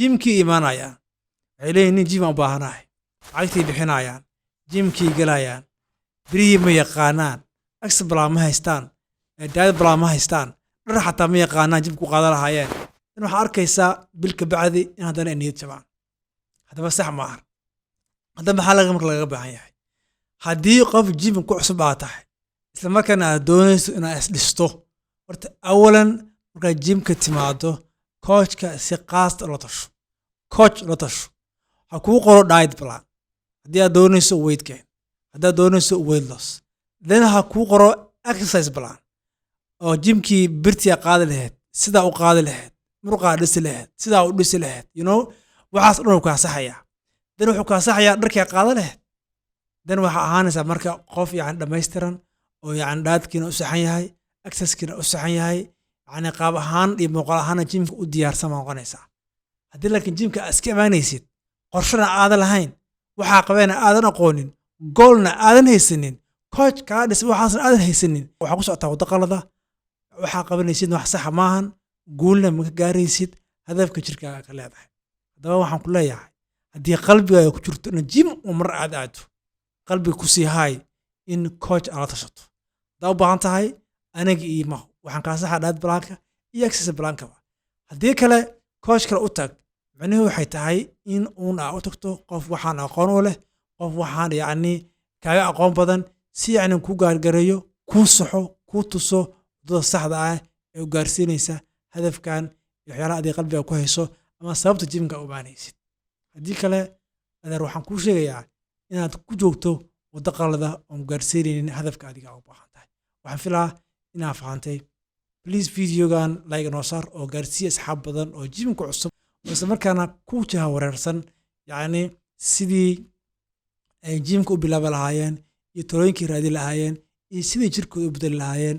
jimkii imaanayaan waxay leeyihiin nin jim aan u baahanahay lacagtii bixinayaan jimkii galayaan birihii ma yaqaanaan aksi balaa ma haystaan daad balaa ma haystaan dhar xataa ma yaqaanaan jimku qaadan lahaayeen in waxaa arkaysaa bilka bacdi in haddana ay niyad jabaan haddaba sax ma aha haddaba maxaa marka lagaga baahan yahay haddii qof jim ku cusub aa tahay isla markaana aad doonayso inaad isdhisto horta awalan markaad jimka timaado coachka si qaasta la tasho coach la tasho ha kuu qoro diet plan haddii aad doonayso weight gain haddaad doonayso weight loss then ha kuu qoro exercise plan oo jimkii birtiya qaadi lahayd sidaa u qaadi lahayd muruqaa dhisi lahayd sidaa u dhisi lahayd waxaas dhan uu kaa saxayaa then wuxuu kaa saxayaa dharkii qaadi lahayd then waxaa ahaanaysaa marka qof yani dhammaystiran oo yani dhaadkiina u saxan yahay exercisekiina u saxan yahay yani qaab ahaan iyo muuqaal ahaana jimka u diyaarsan baa noqonaysaa haddii laakiin jimka aad iska imaanaysid qorshana aadan lahayn waxaa qabeena aadan aqoonin goolna aadan haysanin coach kaa dhis waxaasna aadan haysanin waxaa ku socotaa waddo qalada waxaa qabanaysid wax saxa maahan guulna maka gaaraysid hadafka jirkaaga ka leedahay haddaba waxaan ku leeyahay haddii qalbigaaga ku jirto in jim uu mar aad aado qalbiga ku sii haay in coach aad la tashato haddaa u baahan tahay aniga iyo ma waxaan kaa saxaa diet planka iyo exercise plankaba haddii kale coach kale u tag macnuhu waxay tahay in uun aa u tagto qof waxaan aqoon u leh qof waxaan yacni kaaga aqoon badan si yacni kuu gaargareeyo kuu saxo kuu tuso waddada saxda ah ee u gaarsiinaysa hadafkan iyo waxyaalaha adig qalbiga ku hayso ama sababta jimka u imaanaysid haddii kale adeer waxaan kuu sheegayaa inaad ku joogto waddo qalada oon gaarsiinaynin hadafka adiga u baahan tahay waxaan filaa inaad fahantay please videogan like noo saar oo gaarsiiya asxaab badan oo jimka cusub oo isla markaana ku jaha wareersan yacni sidii ay jimka u bilaabi lahaayeen iyo talooyinkii raadi lahaayeen iyo sidii jirkooda u bedeli lahaayeen